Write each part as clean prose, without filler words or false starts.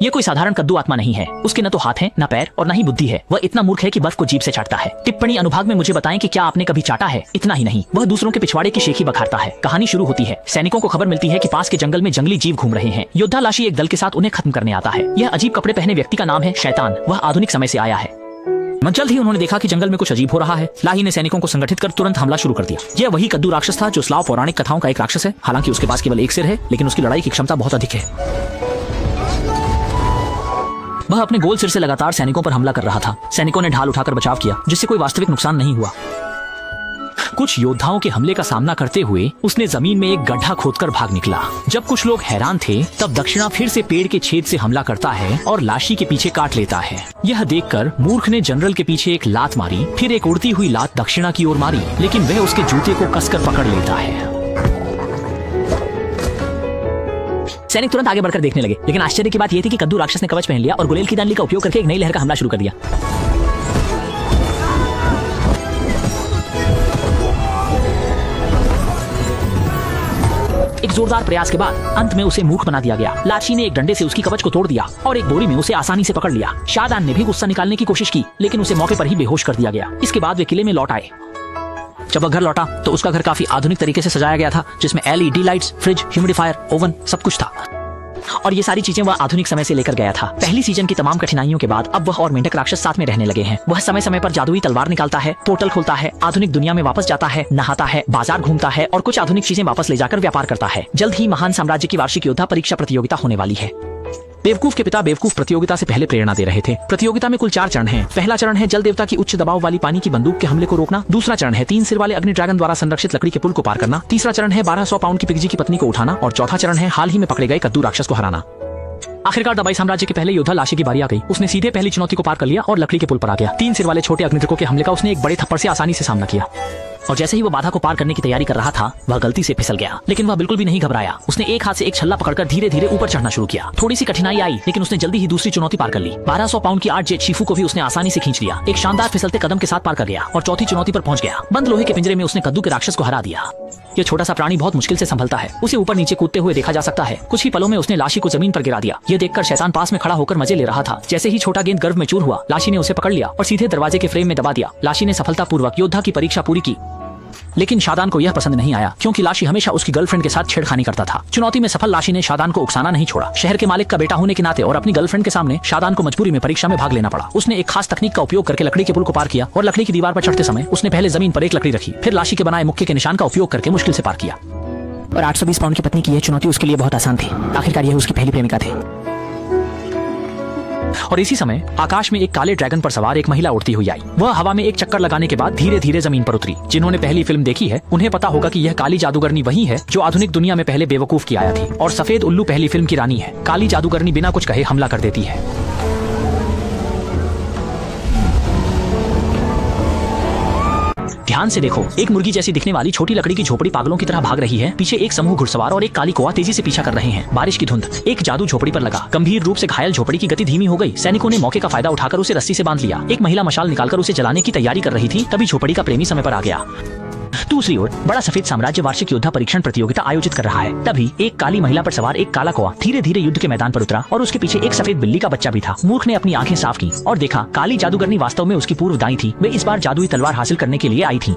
ये कोई साधारण कद्दू आत्मा नहीं है। उसके न तो हाथ है, न पैर और न ही बुद्धि है। वह इतना मूर्ख है कि बर्फ को जीभ से चाटता है। टिप्पणी अनुभाग में मुझे बताएं कि क्या आपने कभी चाटा है। इतना ही नहीं, वह दूसरों के पिछवाड़े की शेखी बखारता है। कहानी शुरू होती है। सैनिकों को खबर मिलती है कि पास के जंगल में जंगली जीव घूम रहे हैं। योद्धा लाशी एक दल के साथ उन्हें खत्म करने आता है। यह अजीब कपड़े पहने व्यक्ति का नाम है शैतान। वह आधुनिक समय से आया है। जल्द ही उन्होंने देखा कि जंगल में कुछ अजीब हो रहा है। लाही ने सैनिकों को संगठित कर तुरंत हमला शुरू कर दिया। यह वही कद्दू राक्षस था जो स्लाव पौराणिक कथाओं का एक राक्षस है। हालांकि उसके पास केवल एक सिर है, लेकिन उसकी लड़ाई की क्षमता बहुत अधिक है। वह अपने गोल सिर से लगातार सैनिकों पर हमला कर रहा था। सैनिकों ने ढाल उठाकर बचाव किया, जिससे कोई वास्तविक नुकसान नहीं हुआ। कुछ योद्धाओं के हमले का सामना करते हुए उसने जमीन में एक गड्ढा खोदकर भाग निकला। जब कुछ लोग हैरान थे, तब दक्षिणा फिर से पेड़ के छेद से हमला करता है और लाशी के पीछे काट लेता है। यह देखकर मूर्ख ने जनरल के पीछे एक लात मारी, फिर एक उड़ती हुई लात दक्षिणा की ओर मारी, लेकिन वह उसके जूते को कसकर पकड़ लेता है। सैनिक तुरंत आगे बढ़कर देखने लगे, लेकिन आश्चर्य की बात यह थी कि कद्दू राक्षस ने कवच पहन लिया और गुलेल की दांडली का उपयोग करके एक नई लहर का हमला शुरू कर दिया। एक जोरदार प्रयास के बाद अंत में उसे मूर्ख बना दिया गया। लाशी ने एक डंडे से उसकी कवच को तोड़ दिया और एक बोरी में उसे आसानी से पकड़ लिया। शादान ने भी गुस्सा निकालने की कोशिश की, लेकिन उसे मौके पर ही बेहोश कर दिया गया। इसके बाद वे किले में लौट आए। जब वह घर लौटा तो उसका घर काफी आधुनिक तरीके से सजाया गया था, जिसमें LED lights, fridge, humidifier, oven सब कुछ था। और ये सारी चीजें वह आधुनिक समय से लेकर गया था। पहली सीजन की तमाम कठिनाइयों के बाद अब वह और मेंढक राक्षस साथ में रहने लगे हैं। वह समय समय पर जादुई तलवार निकालता है, पोर्टल खोलता है, आधुनिक दुनिया में वापस जाता है, नहाता है, बाजार घूमता है और कुछ आधुनिक चीजें वापस ले जाकर व्यापार करता है। जल्द ही महान साम्राज्य की वार्षिक योद्धा परीक्षा प्रतियोगिता होने वाली है। बेवकूफ के पिता बेवकूफ प्रतियोगिता से पहले प्रेरणा दे रहे थे। प्रतियोगिता में कुल 4 चरण हैं। पहला चरण है जल देवता की उच्च दबाव वाली पानी की बंदूक के हमले को रोकना। दूसरा चरण है 3 सिर वाले अग्नि ड्रैगन द्वारा संरक्षित लकड़ी के पुल को पार करना। तीसरा चरण है 1200 पाउंड की पिगजी की पत्नी को उठाना और चौथा चरण है हाल ही में पकड़े गए कद्दू राक्षस को हराना। आखिरकार दबाई साम्राज्य के पहले योद्धा लाशी की बारी आ गई। उसने सीधे पहली चुनौती को पार कर लिया और लकड़ी के पुल पर आ गया। 3 सिर वाले छोटे अग्निद्रकों के हमले का उसने एक बड़े थप्पड़ से आसानी से सामना किया और जैसे ही वो बाधा को पार करने की तैयारी कर रहा था, वह गलती से फिसल गया। लेकिन वह बिल्कुल भी नहीं घबराया। उसने एक हाथ से एक छल्ला पकड़कर धीरे धीरे ऊपर चढ़ना शुरू किया। थोड़ी सी कठिनाई आई, लेकिन उसने जल्दी ही दूसरी चुनौती पार कर ली। 1200 पाउंड की 8 जेट शीफू को भी उसने आसानी से खींच लिया। एक शानदार फिसलते कदम के साथ पार कर गया और चौथी चुनौती पर पहुंच गया। बंद लोहे के पिंजरे में उसने कद्दू के राक्षस को हरा दिया। ये छोटा सा प्राणी बहुत मुश्किल से संभलता है। उसे ऊपर नीचे कूदते हुए देखा जा सकता है। कुछ ही पलों में उसने लाशी को जमीन पर गिरा दिया। ये देखकर शैतान पास में खड़ा होकर मजे ले रहा था। जैसे ही छोटा गेंद गर्भ में चूर हुआ, लाशी ने उसे पकड़ लिया और सीधे दरवाजे के फ्रेम में दबा दिया। लाशी ने सफलतापूर्वक योद्धा की परीक्षा पूरी की, लेकिन शादान को यह पसंद नहीं आया, क्योंकि लाशी हमेशा उसकी गर्लफ्रेंड के साथ छेड़खानी करता था। चुनौती में सफल लाशी ने शादान को उकसाना नहीं छोड़ा। शहर के मालिक का बेटा होने के नाते और अपनी गर्लफ्रेंड के सामने शादान को मजबूरी में परीक्षा में भाग लेना पड़ा। उसने एक खास तकनीक का उपयोग करके लकड़ी के पुल को पार किया और लकड़ी की दीवार पर चढ़ते समय उसने पहले जमीन पर एक लकड़ी रखी, फिर लाशी के बनाए मुक्के के निशान का उपयोग करके मुश्किल से पार किया। और 820 पाउंड की पत्नी की यह चुनौती उसके लिए बहुत आसान थी। आखिरकार यह उसकी पहली प्रेमिका थी। और इसी समय आकाश में एक काले ड्रैगन पर सवार एक महिला उड़ती हुई आई। वह हवा में एक चक्कर लगाने के बाद धीरे धीरे जमीन पर उतरी। जिन्होंने पहली फिल्म देखी है उन्हें पता होगा कि यह काली जादूगरनी वही है जो आधुनिक दुनिया में पहले बेवकूफ की आया थी। और सफेद उल्लू पहली फिल्म की रानी है। काली जादूगरनी बिना कुछ कहे हमला कर देती है। ध्यान से देखो, एक मुर्गी जैसी दिखने वाली छोटी लकड़ी की झोपड़ी पागलों की तरह भाग रही है। पीछे एक समूह घुड़सवार और एक काली कोआ तेजी से पीछा कर रहे हैं। बारिश की धुंध एक जादू झोपड़ी पर लगा। गंभीर रूप से घायल झोपड़ी की गति धीमी हो गई। सैनिकों ने मौके का फायदा उठाकर उसे रस्सी से बांध लिया। एक महिला मशाल निकालकर उसे जलाने की तैयारी कर रही थी, तभी झोपड़ी का प्रेमी समय पर आ गया। दूसरी ओर बड़ा सफेद साम्राज्य वार्षिक योद्धा परीक्षण प्रतियोगिता आयोजित कर रहा है। तभी एक काली महिला पर सवार एक काला कौवा धीरे धीरे युद्ध के मैदान पर उतरा और उसके पीछे एक सफेद बिल्ली का बच्चा भी था। मूर्ख ने अपनी आंखें साफ की और देखा काली जादूगरनी वास्तव में उसकी पूर्वदाई थी। वे इस बार जादुई तलवार हासिल करने के लिए आई थी।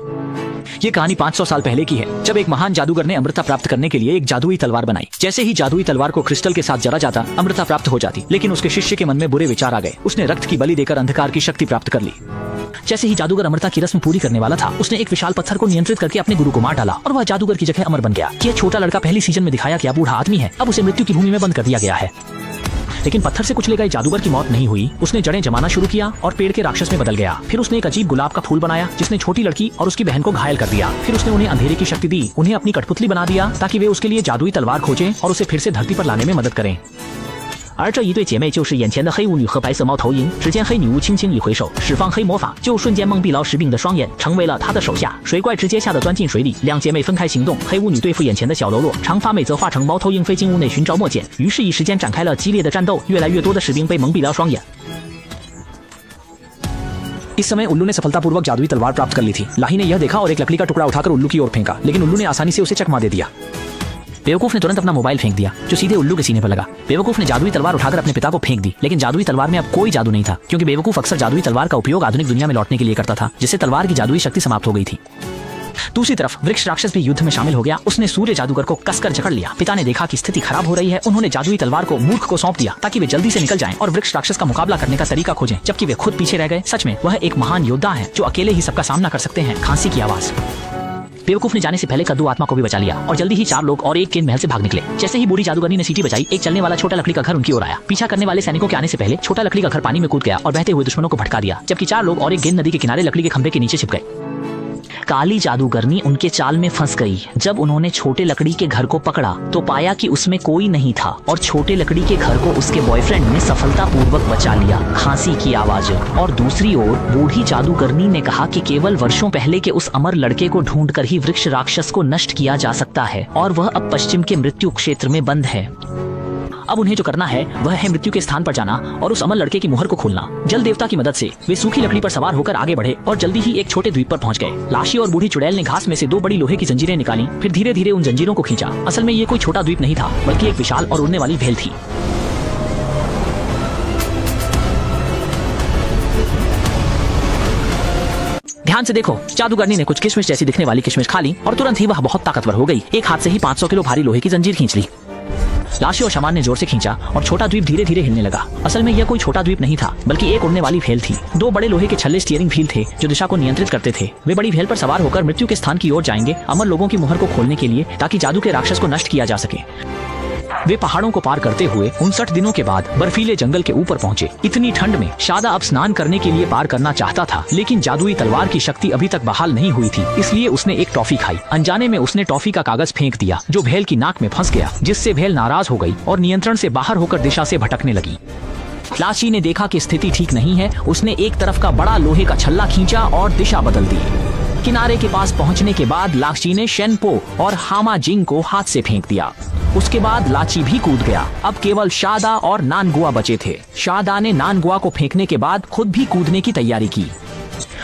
ये कहानी 500 साल पहले की है, जब एक महान जादूगर ने अमृता प्राप्त करने के लिए एक जादुई तलवार बनाई। जैसे ही जादुई तलवार को क्रिस्टल के साथ जला जाता, अमृता प्राप्त हो जाती। लेकिन उसके शिष्य के मन में बुरे विचार आ गए। उसने रक्त की बलि देकर अंधकार की शक्ति प्राप्त कर ली। जैसे ही जादूगर अमृता की रस्म पूरी करने वाला था, उसने एक विशाल पत्थर को नियंत्रित करके अपने गुरु को मार डाला और वह जादूगर की जगह अमर बन गया। यह छोटा लड़का पहली सीजन में दिखाया गया बूढ़ा आदमी है। अब उसे मृत्यु की भूमि में बंद कर दिया गया है। लेकिन पत्थर से कुचले गए जादूगर की मौत नहीं हुई। उसने जड़ें जमाना शुरू किया और पेड़ के राक्षस में बदल गया। फिर उसने एक अजीब गुलाब का फूल बनाया जिसने छोटी लड़की और उसकी बहन को घायल कर दिया। फिर उसने उन्हें अंधेरे की शक्ति दी, उन्हें अपनी कठपुतली बना दिया ताकि वे उसके लिए जादुई तलवार खोजें और उसे फिर से धरती पर लाने में मदद करें। 而这一对姐妹就是眼前的黑巫女和白色猫头鹰。只见黑女巫轻轻一挥手，释放黑魔法，就瞬间蒙蔽了士兵的双眼，成为了她的手下。水怪直接吓得钻进水里，两姐妹分开行动。黑巫女对付眼前的小喽啰，长发美则化成猫头鹰飞进屋内寻找墨简。于是，一时间展开了激烈的战斗，越来越多的士兵被蒙蔽了双眼。इस समय उल्लू ने सफलतापूर्वक जादुई तलवार प्राप्त कर ली थी। लाही ने यह देखा और एक लकड़ी का टुकड़ा उठाकर उल्लू की ओर फेंका, लेकिन उल्लू ने आसानी से उसे चकमा दे दिया। बेवकूफ ने तुरंत अपना मोबाइल फेंक दिया जो सीधे उल्लू के सीने पर लगा। बेवकूफ ने जादुई तलवार उठाकर अपने पिता को फेंक दी, लेकिन जादुई तलवार में अब कोई जादू नहीं था, क्योंकि बेवकूफ अक्सर जादुई तलवार का उपयोग आधुनिक दुनिया में लौटने के लिए करता था, जिससे तलवार की जादुई शक्ति समाप्त हो गई थी। दूसरी तरफ वृक्ष राक्षस भी युद्ध में शामिल हो गया। उसने सूर्य जादूगर को कसकर जकड़ लिया। पिता ने देखा कि स्थिति खराब हो रही है। उन्होंने जादुई तलवार को मूर्ख को सौंप दिया ताकि वे जल्दी से निकल जाएं और वृक्ष राक्षस का मुकाबला करने का तरीका खोजें, जबकि वे खुद पीछे रह गए। सच में वह एक महान योद्धा है जो अकेले ही सबका सामना कर सकते हैं। खांसी की आवाज। बेवकूफ ने जाने से पहले कद्दू आत्मा को भी बचा लिया और जल्दी ही 4 लोग और एक गेंद महल से भाग निकले। जैसे ही बूढ़ी जादूगरनी ने सीटी बजाई, एक चलने वाला छोटा लकड़ी का घर उनकी ओर आया। पीछा करने वाले सैनिकों के आने से पहले छोटा लकड़ी का घर पानी में कूद गया और बहते हुए दुश्मनों को भटका दिया, जबकि 4 लोग और एक गेंद नदी के किनारे लकड़ी के खंभे के नीचे छिप गए। काली जादूगरनी उनके चाल में फंस गई। जब उन्होंने छोटे लकड़ी के घर को पकड़ा तो पाया कि उसमें कोई नहीं था और छोटे लकड़ी के घर को उसके बॉयफ्रेंड ने सफलतापूर्वक बचा लिया। खांसी की आवाज। और दूसरी ओर बूढ़ी जादूगरनी ने कहा कि केवल वर्षों पहले के उस अमर लड़के को ढूंढकर ही वृक्ष राक्षस को नष्ट किया जा सकता है और वह अब पश्चिम के मृत्यु क्षेत्र में बंद है। अब उन्हें जो करना है वह है मृत्यु के स्थान पर जाना और उस अमर लड़के की मुहर को खोलना। जल देवता की मदद से वे सूखी लकड़ी पर सवार होकर आगे बढ़े और जल्दी ही एक छोटे द्वीप पर पहुंच गए। लाशी और बूढ़ी चुड़ैल ने घास में से 2 बड़ी लोहे की जंजीरें निकाली, फिर धीरे धीरे उन जंजीरों को खींचा। असल में ये कोई छोटा द्वीप नहीं था, बल्कि एक विशाल और उड़ने वाली भेल थी। ध्यान से देखो, जादूगरनी ने कुछ किशमिश जैसी दिखने वाली किशमिश खा ली और तुरंत ही वह बहुत ताकतवर हो गई। एक हाथ से ही 500 किलो भारी लोहे की जंजीर खींच ली। लाशी और शमान ने जोर से खींचा और छोटा द्वीप धीरे धीरे हिलने लगा। असल में यह कोई छोटा द्वीप नहीं था, बल्कि एक उड़ने वाली भेल थी। 2 बड़े लोहे के छल्ले स्टीयरिंग व्हील थे जो दिशा को नियंत्रित करते थे। वे बड़ी भेल पर सवार होकर मृत्यु के स्थान की ओर जाएंगे, अमर लोगों की मुहर को खोलने के लिए, ताकि जादू के राक्षस को नष्ट किया जा सके। वे पहाड़ों को पार करते हुए 59 दिनों के बाद बर्फीले जंगल के ऊपर पहुंचे। इतनी ठंड में शादा अब स्नान करने के लिए पार करना चाहता था, लेकिन जादुई तलवार की शक्ति अभी तक बहाल नहीं हुई थी, इसलिए उसने एक टॉफी खाई। अनजाने में उसने टॉफी का कागज फेंक दिया जो भेल की नाक में फंस गया, जिससे भेल नाराज हो गई और नियंत्रण से बाहर होकर दिशा से भटकने लगी। लाशी ने देखा कि स्थिति ठीक नहीं है। उसने एक तरफ का बड़ा लोहे का छल्ला खींचा और दिशा बदल दी। किनारे के पास पहुंचने के बाद लाची ने शेनपो और हामा जिंग को हाथ से फेंक दिया। उसके बाद लाची भी कूद गया। अब केवल शादा और नानगुआ बचे थे। शादा ने नानगुआ को फेंकने के बाद खुद भी कूदने की तैयारी की।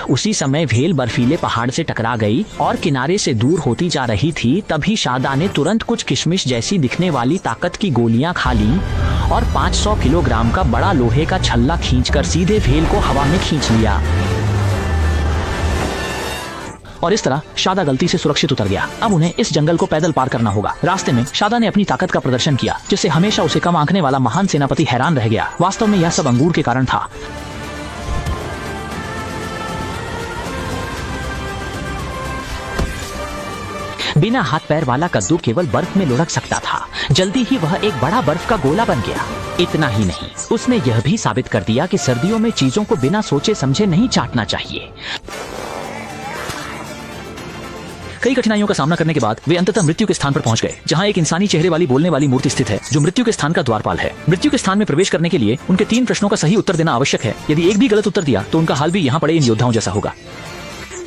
उसी समय भेल बर्फीले पहाड़ से टकरा गई और किनारे से दूर होती जा रही थी। तभी शादा ने तुरंत कुछ किशमिश जैसी दिखने वाली ताकत की गोलियां खा ली और 500 किलोग्राम का बड़ा लोहे का छल्ला खींचकर सीधे भेल को हवा में खींच लिया। और इस तरह शादा गलती से सुरक्षित उतर गया। अब उन्हें इस जंगल को पैदल पार करना होगा। रास्ते में शादा ने अपनी ताकत का प्रदर्शन किया, जिससे हमेशा उसे कम आंकने वाला महान सेनापति हैरान रह गया। वास्तव में यह सब अंगूर के कारण था। बिना हाथ पैर वाला कद्दू केवल बर्फ में लुढ़क सकता था। जल्दी ही वह एक बड़ा बर्फ का गोला बन गया। इतना ही नहीं, उसने यह भी साबित कर दिया कि सर्दियों में चीजों को बिना सोचे समझे नहीं चाटना चाहिए। कई कठिनाइयों का सामना करने के बाद वे अंततः मृत्यु के स्थान पर पहुंच गए, जहां एक इंसानी चेहरे वाली बोलने वाली मूर्ति स्थित है, जो मृत्यु के स्थान का द्वारपाल है। मृत्यु के स्थान में प्रवेश करने के लिए उनके 3 प्रश्नों का सही उत्तर देना आवश्यक है। यदि एक भी गलत उत्तर दिया तो उनका हाल भी यहाँ पड़े इन योद्धाओं जैसा होगा।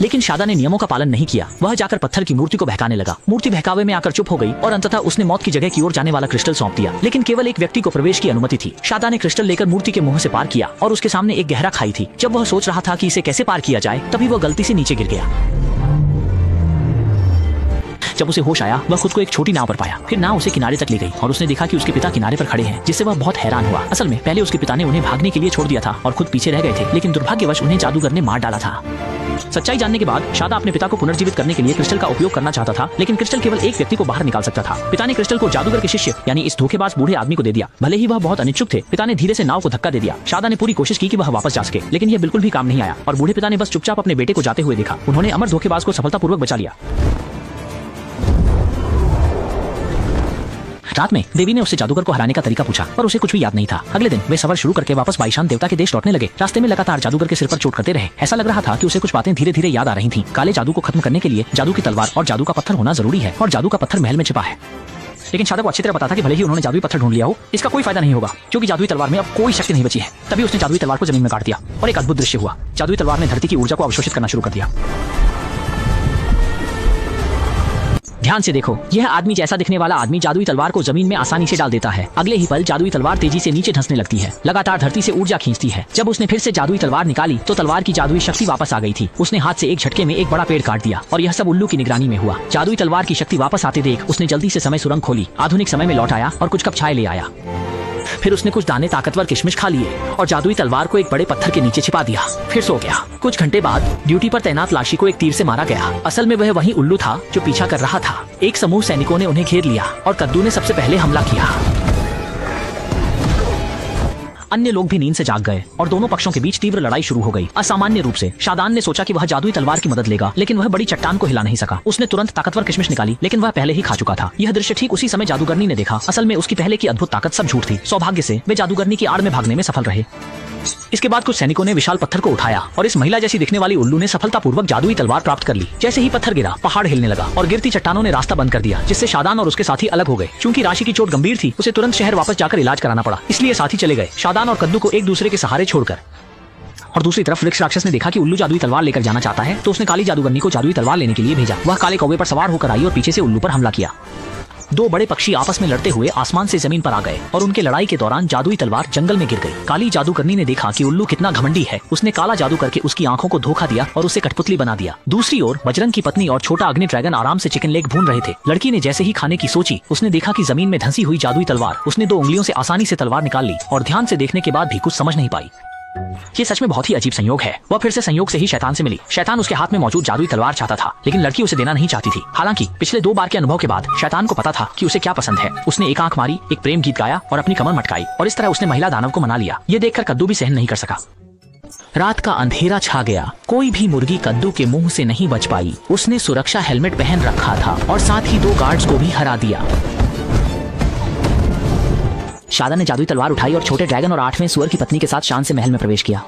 लेकिन शादा ने नियमों का पालन नहीं किया। वह जाकर पत्थर की मूर्ति को बहकाने लगा। मूर्ति बहकावे में आकर चुप हो गई और अंततः उसने मौत की जगह की ओर जाने वाला क्रिस्टल सौंप दिया। लेकिन केवल एक व्यक्ति को प्रवेश की अनुमति थी। शादा ने क्रिस्टल लेकर मूर्ति के मुंह से पार किया और उसके सामने एक गहरा खाई थी। जब वह सोच रहा था कि इसे कैसे पार किया जाए, तभी वह गलती से नीचे गिर गया। जब उसे होश आया, वह खुद को एक छोटी नाव पर पाया। फिर नाव उसे किनारे तक ले गई और उसने देखा कि उसके पिता किनारे पर खड़े हैं, जिससे वह बहुत हैरान हुआ। असल में पहले उसके पिता ने उन्हें भागने के लिए छोड़ दिया था और खुद पीछे रह गए थे, लेकिन दुर्भाग्यवश उन्हें जादूगर ने मार डाला था। सच्चाई जानने के बाद शादा अपने पिता को पुनर्जीवित करने के लिए क्रिस्टल का उपयोग करना चाहता था, लेकिन क्रिस्टल केवल एक व्यक्ति को बाहर निकाल सकता था। पिता ने क्रिस्टल को जादूगर के शिष्य यानी इस धोखेबाज बूढ़े आदमी को दे दिया। भले ही वह बहुत अनिच्छुक थे, पिता ने धीरे से नाव को धक्का दे दिया। शादा ने पूरी कोशिश की कि वह वापस जा सके, लेकिन यह बिल्कुल भी काम नहीं आया और बूढ़े पिता ने बस चुपचाप अपने बेटे को जाते हुए देखा। उन्होंने अमर धोखेबाज को सफलतापूर्वक बचा लिया। रात में देवी ने उससे जादूगर को हराने का तरीका पूछा, पर उसे कुछ भी याद नहीं था। अगले दिन वे सफर शुरू करके वापस बाईशान देवता के देश लौटने लगे। रास्ते में लगातार जादूगर के सिर पर चोट करते रहे। ऐसा लग रहा था कि उसे कुछ बातें धीरे धीरे याद आ रही थीं। काले जादू को खत्म करने के लिए जादू की तलवार और जादू का पत्थर होना जरूरी है, और जादू का पत्थर महल में छिपा है। लेकिन शादा को अच्छी तरह पता था कि भले ही उन्होंने जादुई पत्थर ढूंढ लिया हो, इसका कोई फायदा नहीं होगा, क्योंकि जादुई तलवार में अब कोई शक्ति नहीं बची है। तभी उसने जादुई तलवार को जमीन में काट दिया और एक अद्भुत दृश्य हुआ। जादुई तलवार ने धरती की ऊर्जा को अवशोषित करना शुरू कर दिया। ध्यान से देखो, यह आदमी जैसा दिखने वाला आदमी जादुई तलवार को जमीन में आसानी से डाल देता है। अगले ही पल जादुई तलवार तेजी से नीचे धंसने लगती है, लगातार धरती से ऊर्जा खींचती है। जब उसने फिर से जादुई तलवार निकाली तो तलवार की जादुई शक्ति वापस आ गई थी। उसने हाथ से एक झटके में एक बड़ा पेड़ काट दिया और यह सब उल्लू की निगरानी में हुआ। जादुई तलवार की शक्ति वापस आते देख उसने जल्दी से समय सुरंग खोली, आधुनिक समय में लौट आया और कुछ कप चाय ले आया। फिर उसने कुछ दाने ताकतवर किशमिश खा लिए और जादुई तलवार को एक बड़े पत्थर के नीचे छिपा दिया, फिर सो गया। कुछ घंटे बाद ड्यूटी पर तैनात लाशी को एक तीर से मारा गया। असल में वह वही उल्लू था जो पीछा कर रहा था। एक समूह सैनिकों ने उन्हें घेर लिया और कद्दू ने सबसे पहले हमला किया। अन्य लोग भी नींद से जाग गए और दोनों पक्षों के बीच तीव्र लड़ाई शुरू हो गई। असामान्य रूप से शादान ने सोचा कि वह जादुई तलवार की मदद लेगा, लेकिन वह बड़ी चट्टान को हिला नहीं सका। उसने तुरंत ताकतवर किशमिश निकाली, लेकिन वह पहले ही खा चुका था। यह दृश्य ठीक उसी समय जादूगरनी ने देखा। असल में उसकी पहले की अद्भुत ताकत सब झूठ थी। सौभाग्य से वे जादूगरनी की आड़ में भागने में सफल रहे। इसके बाद कुछ सैनिकों ने विशाल पत्थर को उठाया और इस महिला जैसी दिखने वाली उल्लू ने सफलतापूर्वक जादुई तलवार प्राप्त कर ली। जैसे ही पत्थर गिरा, पहाड़ हिलने लगा और गिरती चट्टानों ने रास्ता बंद कर दिया, जिससे शादान और उसके साथी अलग हो गए। क्योंकि राशि की चोट गंभीर थी, उसे तुरंत शहर वापस जाकर इलाज कराना पड़ा, इसलिए साथी चले गए, शादान और कद्दू को एक दूसरे के सहारे छोड़कर। और दूसरी तरफ वृक्ष राक्षस ने देखा कि उल्लू जादुई तलवार लेकर जाना चाहता है, तो उसने काली जादूगरनी को जादुई तलवार लेने के लिए भेजा। वह काले कौवे पर सवार होकर आई और पीछे से उल्लू पर हमला किया। दो बड़े पक्षी आपस में लड़ते हुए आसमान से जमीन पर आ गए और उनके लड़ाई के दौरान जादुई तलवार जंगल में गिर गई। काली जादूगरनी ने देखा कि उल्लू कितना घमंडी है। उसने काला जादू करके उसकी आंखों को धोखा दिया और उसे कठपुतली बना दिया। दूसरी ओर बजरंग की पत्नी और छोटा अग्नि ड्रैगन आराम से चिकन लेग भून रहे थे। लड़की ने जैसे ही खाने की सोची, उसने देखा कि जमीन में धंसी हुई जादुई तलवार। उसने 2 उंगलियों से आसानी से तलवार निकाल ली और ध्यान से देखने के बाद भी कुछ समझ नहीं पाई। ये सच में बहुत ही अजीब संयोग है। वह फिर से संयोग से ही शैतान से मिली। शैतान उसके हाथ में मौजूद जादुई तलवार चाहता था, लेकिन लड़की उसे देना नहीं चाहती थी। हालांकि पिछले 2 बार के अनुभव के बाद शैतान को पता था कि उसे क्या पसंद है। उसने एक आंख मारी, एक प्रेम गीत गाया और अपनी कमर मटकाई और इस तरह उसने महिला दानव को मना लिया। ये देखकर कद्दू भी सहन नहीं कर सका। रात का अंधेरा छा गया। कोई भी मुर्गी कद्दू के मुंह से नहीं बच पाई। उसने सुरक्षा हेलमेट पहन रखा था और साथ ही 2 गार्ड्स को भी हरा दिया। शादान ने जादुई तलवार उठाई और छोटे ड्रैगन और 8वें सुअर की पत्नी के साथ शान से महल में प्रवेश किया।